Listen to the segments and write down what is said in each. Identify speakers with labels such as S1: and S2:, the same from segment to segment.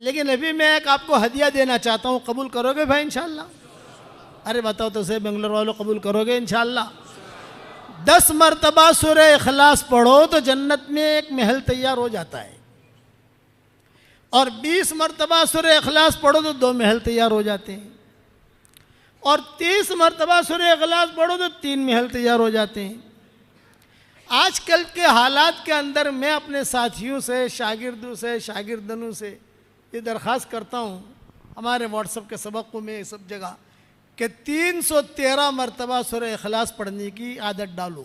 S1: लेकिन अभी मैं एक आपको हदिया देना चाहता हूँ, कबूल करोगे भाई इंशाल्लाह? अरे बताओ तो सही बेंगलोर वालों, कबूल करोगे इंशाल्लाह? 10 मरतबा सूरह इखलास पढ़ो तो जन्नत में एक महल तैयार हो जाता है, और 20 मरतबा सूरह इखलास पढ़ो तो 2 महल तैयार हो जाते हैं, और 30 मरतबा सूरह इखलास पढ़ो तो 3 महल तैयार हो जाते हैं। आजकल के हालात के अंदर मैं अपने साथियों से, शागिर्दों से, शागिर्दनों से ये दरख्वास्त करता हूँ, हमारे व्हाट्सएप के सबकों में सब जगह, कि 313 मरतबा सूरह इखलास पढ़ने की आदत डालो,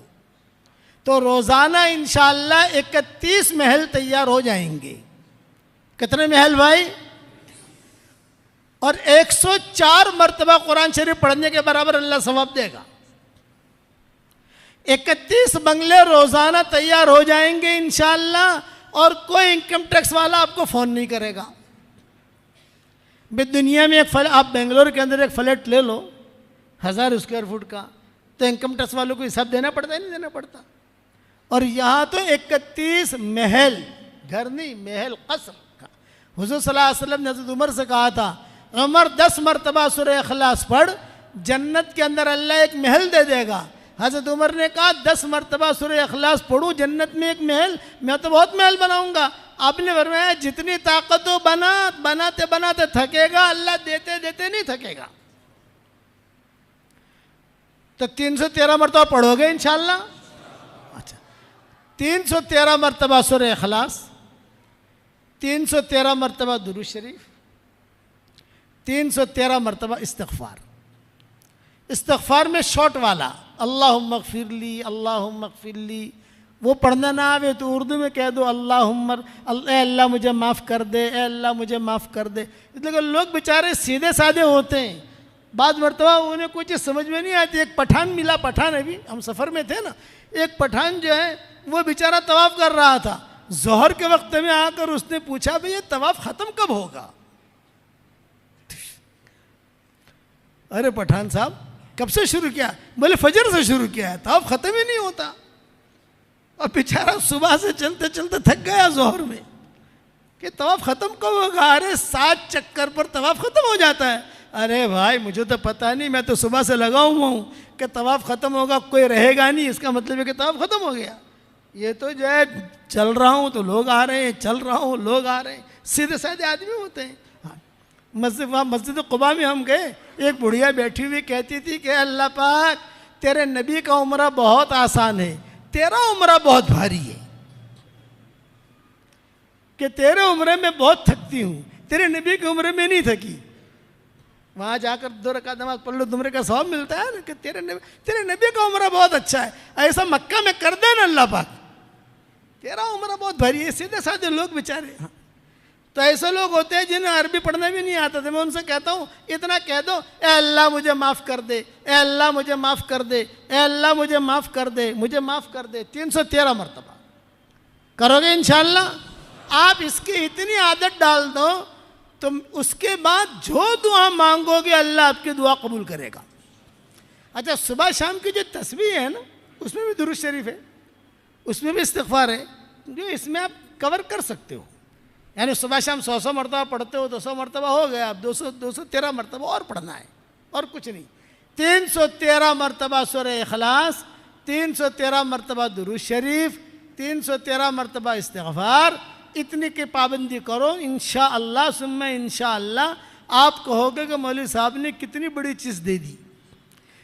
S1: तो रोज़ाना इंशाअल्लाह 31 महल तैयार हो जाएंगे। कितने महल भाई? और 104 मरतबा कुरान शरीफ पढ़ने के बराबर अल्लाह सवाब देगा। 31 बंगले रोज़ाना तैयार हो जाएंगे इंशाअल्लाह, और कोई इनकम टैक्स वाला आपको फ़ोन नहीं करेगा। दुनिया में आप बेंगलोर के अंदर एक फ्लैट ले लो 1000 स्क्वायर फुट का, तो इनकम टैक्स वालों को हिसाब देना पड़ता है, नहीं देना पड़ता। और यहाँ तो 31 महल, घर नहीं महल, कसर का। हुज़ूर सल्लल्लाहु अलैहि वसल्लम ने हज़रत उमर से कहा था, उमर 10 मरतबा सूरह इखलास पढ़, जन्नत के अंदर अल्लाह एक महल दे देगा। हज़रत उमर ने कहा 10 मरतबा सूरह इखलास पढ़ूँ, जन्नत में एक महल, मैं तो बहुत महल बनाऊंगा। आपने फरमाया जितनी ताकत हो बनाते बनाते थकेगा, अल्लाह देते देते नहीं थकेगा। तो 313 मरतबा पढ़ोगे इंशाअल्लाह? अच्छा, 313 मरतबा सूरह इखलास, 313 मरतबा दुरूद शरीफ, 313 मरतबा इस्तिग़फ़ार। इस्तिग़फ़ार में शॉर्ट वाला, अल्लाहुम्मा ग़फ़िरली, अल्लाहुम्मा ग़फ़िरली, वो पढ़ना ना आवे तो उर्दू में कह दो अल्लाहुम्मा, अल्लाह मुझे माफ़ कर दे, अल्लाह मुझे माफ़ कर दे। इसलिए लोग बेचारे सीधे साधे होते हैं, बाद मरतबा उन्हें कोई चीज़ समझ में नहीं आती। एक पठान मिला, पठान, अभी हम सफ़र में थे ना, एक पठान जो है वो बेचारा तवाफ़ कर रहा था। ज़ोहर के वक्त में आकर उसने पूछा, भाई ये तवाफ़ ख़त्म कब होगा? अरे पठान साहब कब से शुरू किया? बोले फजर से शुरू किया है, तवाफ़ ख़त्म ही नहीं होता। और बेचारा सुबह से चलते चलते थक गया ज़ोहर में, कि तवाफ़ ख़त्म कब होगा? अरे 7 चक्कर पर तवाफ़ ख़त्म हो जाता है। अरे भाई मुझे तो पता नहीं, मैं तो सुबह से लगा हुआ हूँ कि तवाफ़ ख़त्म होगा, कोई रहेगा नहीं, इसका मतलब है कि तवाफ़ ख़त्म हो गया। ये तो जो है चल रहा हूँ तो लोग आ रहे हैं, चल रहा हूँ लोग आ रहे हैं, सीधे साधे आदमी होते हैं। हाँ, मस्जिद क़ुबा में हम गए, एक बुढ़िया बैठी हुई कहती थी कि अल्लाह पाक तेरे नबी का उम्रा बहुत आसान है, तेरा उम्रा बहुत भारी है, कि तेरे उम्रे में बहुत थकती हूँ, तेरे नबी के उम्रे में नहीं थकी। वहाँ जाकर 2 रकात नमाज पढ़ लो, तुमरे का सवाब मिलता है ना, कि तेरे नबी का उम्रा बहुत अच्छा है। ऐसा मक्का में कर दे ना अल्लाह पाक, तेरा उम्रा बहुत भारी है। सीधे साधे लोग बेचारे। हाँ, तो ऐसे लोग होते हैं जिन्हें अरबी पढ़ना भी नहीं आता था। मैं उनसे कहता हूँ इतना कह दो, ए अल्लाह मुझे माफ़ कर दे, ए अल्लाह मुझे माफ़ कर दे, ए अल्लाह मुझे माफ़ कर दे, मुझे माफ़ कर दे। 313 मरतबा करोगे इंशाअल्लाह? आप इसकी इतनी आदत डाल दो तो उसके बाद जो दुआ मांगोगे अल्लाह आपकी दुआ कबूल करेगा। अच्छा, सुबह शाम की जो तस्बीह है ना, उसमें भी दुरूद शरीफ है, उसमें भी इस्तिग़फ़ार है, जो इसमें आप कवर कर सकते हो। यानी सुबह शाम 100 मरतबा पढ़ते हो तो 100 मरतबा हो गया, अब 213 मरतबा और पढ़ना है, और कुछ नहीं। 313 मरतबा सूरह इखलास, 313 मरतबा दुरूद शरीफ, 313 मरतबा इस्तिग़फ़ार, इतनी की पाबंदी करो। इंशाअल्लाह सुम्मा इंशाअल्लाह आप कहोगे कि मौलवी साहब ने कितनी बड़ी चीज़ दे दी।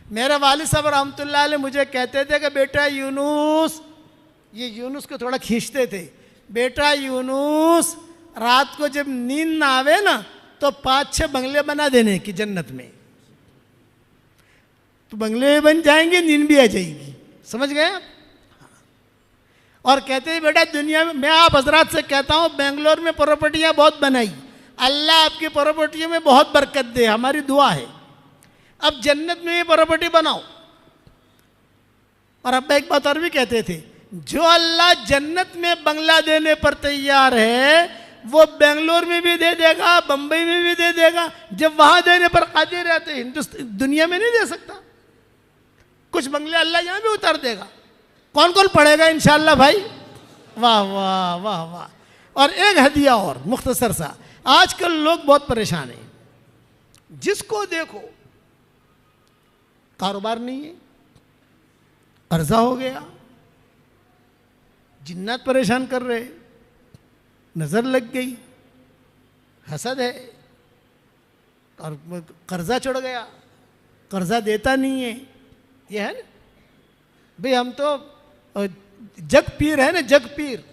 S1: मेरे वालिद साहब रहमतुल्लाह अलैह मुझे कहते थे कि बेटा यूनुस, ये यूनुस को थोड़ा खींचते थे, बेटा यूनुस रात को जब नींद ना आवे ना तो 5-6 बंगले बना देने की जन्नत में, तो बंगले बन जाएंगे, नींद भी आ जाएगी। समझ गए आप? और कहते हैं बेटा दुनिया में, मैं आप हजरात से कहता हूँ बेंगलोर में प्रॉपर्टियाँ बहुत बनाई, अल्लाह आपकी प्रॉपर्टियों में बहुत बरकत दे, हमारी दुआ है। अब जन्नत में भी प्रॉपर्टी बनाओ। और अब्बा एक बात और भी कहते थे, जो अल्लाह जन्नत में बंगला देने पर तैयार है वो बेंगलोर में भी दे देगा, बंबई में भी दे देगा। जब वहाँ देने पर कादिर रहते, हिंदुस्तान दुनिया में नहीं दे सकता। कुछ बंगले अल्लाह यहाँ भी उतार देगा। कौन कौन पढ़ेगा इंशाअल्लाह भाई? वाह वाह वाह वाह। और एक हदिया और मुख्तसर सा, आजकल लोग बहुत परेशान हैं, जिसको देखो कारोबार नहीं है, कर्जा हो गया, जिन्नात परेशान कर रहे, नजर लग गई, हसद है, कर्जा चढ़ गया, कर्जा देता नहीं है, ये है ना भाई। हम तो जग पीर है ना, जग पीर,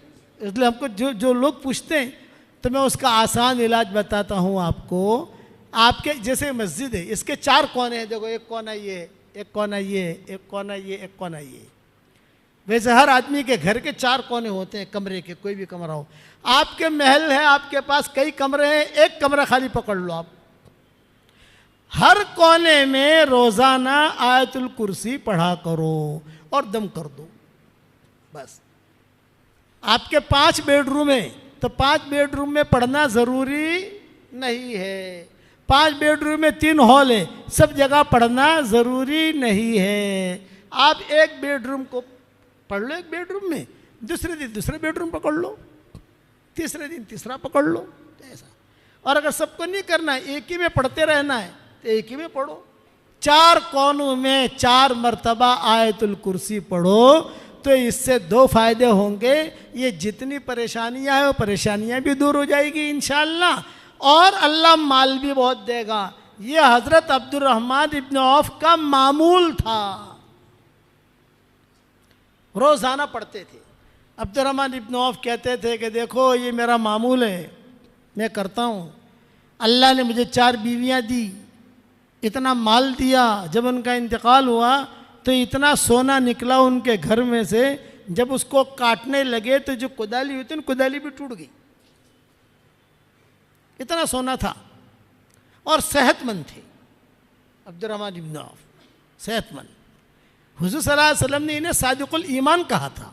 S1: इसलिए हमको जो जो लोग पूछते हैं तो मैं उसका आसान इलाज बताता हूँ आपको। आपके जैसे मस्जिद है, इसके 4 कोने हैं, देखो एक कोना ये, एक कोना ये, एक कोना ये, एक कोना ये। वैसे हर आदमी के घर के 4 कोने होते हैं, कमरे के, कोई भी कमरा हो। आपके महल है, आपके पास कई कमरे हैं, एक कमरा खाली पकड़ लो आप। हर कोने में रोजाना आयतुल कुर्सी पढ़ा करो और दम कर दो, बस। आपके 5 बेडरूम है तो 5 बेडरूम में पढ़ना जरूरी नहीं है। 5 बेडरूम में 3 हॉल है, सब जगह पढ़ना जरूरी नहीं है। आप एक बेडरूम को पढ़ लो, एक बेडरूम में, दूसरे दिन दूसरे बेडरूम पकड़ लो, तीसरे दिन तीसरा पकड़ लो, ऐसा। और अगर सबको नहीं करना है, एक ही में पढ़ते रहना है तो एक ही में पढ़ो। 4 कोनों में 4 मर्तबा आयतुल कुर्सी पढ़ो तो इससे 2 फायदे होंगे। ये जितनी परेशानियां हैं वो परेशानियां भी दूर हो जाएगी इंशाअल्लाह, और अल्लाह माल भी बहुत देगा। ये हजरत अब्दुर्रहमान इब्न औफ का मामूल था, रोजाना पढ़ते थे। अब्दुर्रहमान इब्न औफ कहते थे कि देखो ये मेरा मामूल है, मैं करता हूँ। अल्लाह ने मुझे 4 बीवियाँ दी, इतना माल दिया, जब उनका इंतकाल हुआ तो इतना सोना निकला उनके घर में से, जब उसको काटने लगे तो जो कुदाली हुई थी, कुदाली भी टूट गई, इतना सोना था। और सेहतमंद थे अब्दुर्रहमान इब्न औफ, सेहतमंद। हुजूर सल्लल्लाहु अलैहि वसल्लम ने इन्हें सादिकुल ईमान कहा था।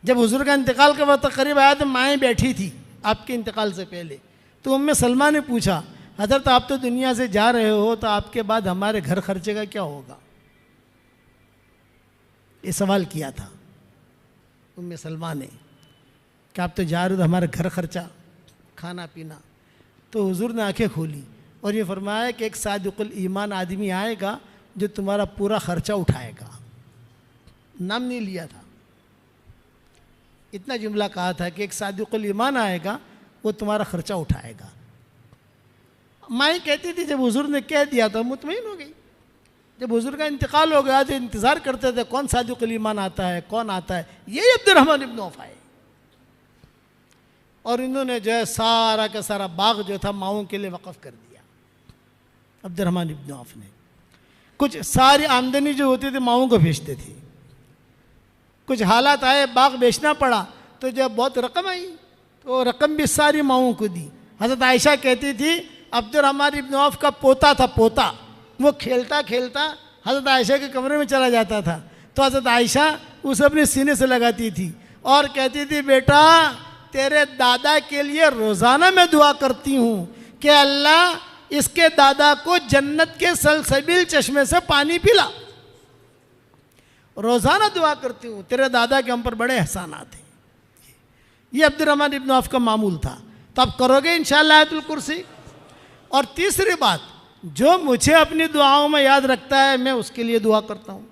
S1: जब हुजूर का इंतकाल का वक्त करीब आया तो माएँ बैठी थी आपके इंतकाल से पहले, तो उम्मे सलमा ने पूछा, हज़रत आप तो दुनिया से जा रहे हो, तो आपके बाद हमारे घर खर्चे का क्या होगा? ये सवाल किया था उम्मे सलमा ने कि आप तो जा रहे हो तो हमारा घर खर्चा, खाना पीना। तो हुजूर ने आंखें खोली और ये फरमाया कि एक सादिकुल ईमान आदमी आएगा जो तुम्हारा पूरा खर्चा उठाएगा। नाम नहीं लिया था, इतना जुमला कहा था कि एक सादिकुल ईमान आएगा, वो तुम्हारा खर्चा उठाएगा। माँ कहती थी जब हुजूर ने कह दिया तो मुतमईन हो गई। जब हुजूर का इंतकाल हो गया तो इंतज़ार करते थे कौन सादिकुल ईमान आता है, कौन आता है। यही अब्दुर्रहमान इब्न औफ आए और इन्होंने जो है सारा का सारा बाग जो था माओं के लिए वक़फ़ कर दिया। अब्दुर्रहमान इब्न औफ ने कुछ सारी आमदनी जो होती थी माओं को भेजते थे। कुछ हालात आए, बाग बेचना पड़ा, तो जब बहुत रकम आई तो रकम भी सारी माओं को दी। हज़रत आयशा कहती थी अब्दुर्रहमान इब्न औफ का पोता था, पोता, वो खेलता खेलता हज़रत आयशा के कमरे में चला जाता था, तो हज़रत आयशा उसे अपने सीने से लगाती थी और कहती थी बेटा तेरे दादा के लिए रोज़ाना मैं दुआ करती हूँ कि अल्लाह इसके दादा को जन्नत के सलसबील चश्मे से पानी पिला। रोज़ाना दुआ करती हूँ, तेरे दादा के हम पर बड़े एहसानात हैं। ये अब्दुर्रहमान इब्न औफ का मामूल था। तो आप करोगे इंशाअल्लाह आयतुल कुर्सी। और तीसरी बात, जो मुझे अपनी दुआओं में याद रखता है मैं उसके लिए दुआ करता हूँ।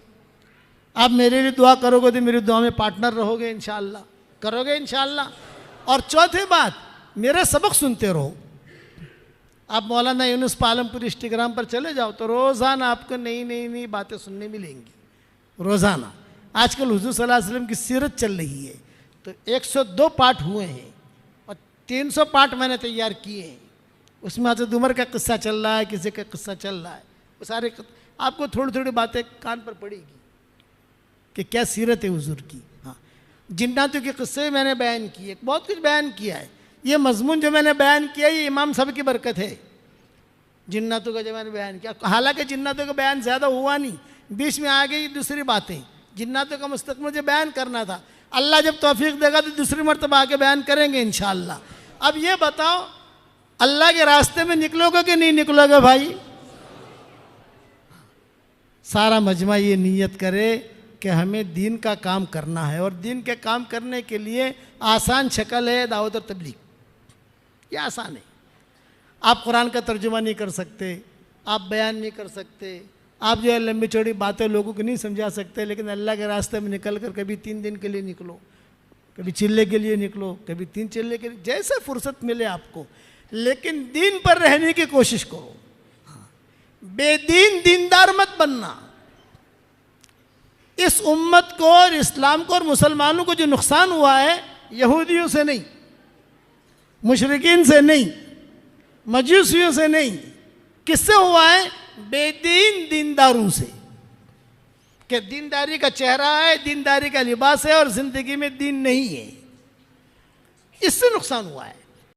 S1: आप मेरे लिए दुआ करोगे तो मेरी दुआ में पार्टनर रहोगे इंशाअल्लाह, करोगे इंशाअल्लाह। और चौथी बात, मेरे सबक सुनते रहो। आप मौलाना यूनुस पालमपुर इंस्टाग्राम पर चले जाओ तो रोज़ाना आपको नई नई नई बातें सुनने मिलेंगी, रोज़ाना। आजकल हुज़ूर सल्लल्लाहु अलैहि वसल्लम की सीरत चल रही है, तो 102 पाठ हुए हैं और 300 पाठ मैंने तैयार किए हैं। उसमें हज़रत उमर का किस्सा चल रहा है, किसी का किस्सा चल रहा है, वो सारे आपको थोड़ी थोड़ी बातें कान पर पड़ेगी कि क्या सीरत है हुज़ूर की। हाँ, जिन्नातों के किस्से मैंने बयान किए, बहुत कुछ बयान किया है। ये मजमून जो मैंने बयान किया ये इमाम साहब की बरकत है। जिन्नातों का जो मैंने बयान किया, हालांकि जिन्नातों का बयान ज़्यादा हुआ नहीं, बीच में आ गई दूसरी बातें। जिन्नातों का मुस्तक़बिल मुझे बयान करना था, अल्लाह जब तौफीक देगा तो दूसरी मरतबा आके बयान करेंगे इंशाअल्लाह। अब ये बताओ अल्लाह के रास्ते में निकलोगे कि नहीं निकलोगे भाई? सारा मजमा ये नीयत करे कि हमें दीन का काम करना है, और दीन के काम करने के लिए आसान शक्ल है दावत और तबलीग। ये आसान है। आप कुरान का तर्जुमा नहीं कर सकते, आप बयान नहीं कर सकते, आप जो है लंबी चौड़ी बातें लोगों को नहीं समझा सकते, लेकिन अल्लाह के रास्ते में निकल कर कभी 3 दिन के लिए निकलो, कभी चिल्ले के लिए निकलो, कभी 3 चिल्ले के लिए, जैसे फुर्सत मिले आपको, लेकिन दीन पर रहने की कोशिश करो। बेदीन दीनदार मत बनना। इस उम्मत को और इस्लाम को और मुसलमानों को जो नुकसान हुआ है, यहूदियों से नहीं, मुशरिकीन से नहीं, मजूसियों से नहीं, किससे हुआ है? बेदीन दीनदारों से। कि दीनदारी का चेहरा है, दीनदारी का लिबास है और जिंदगी में दीन नहीं है, इससे नुकसान हुआ है।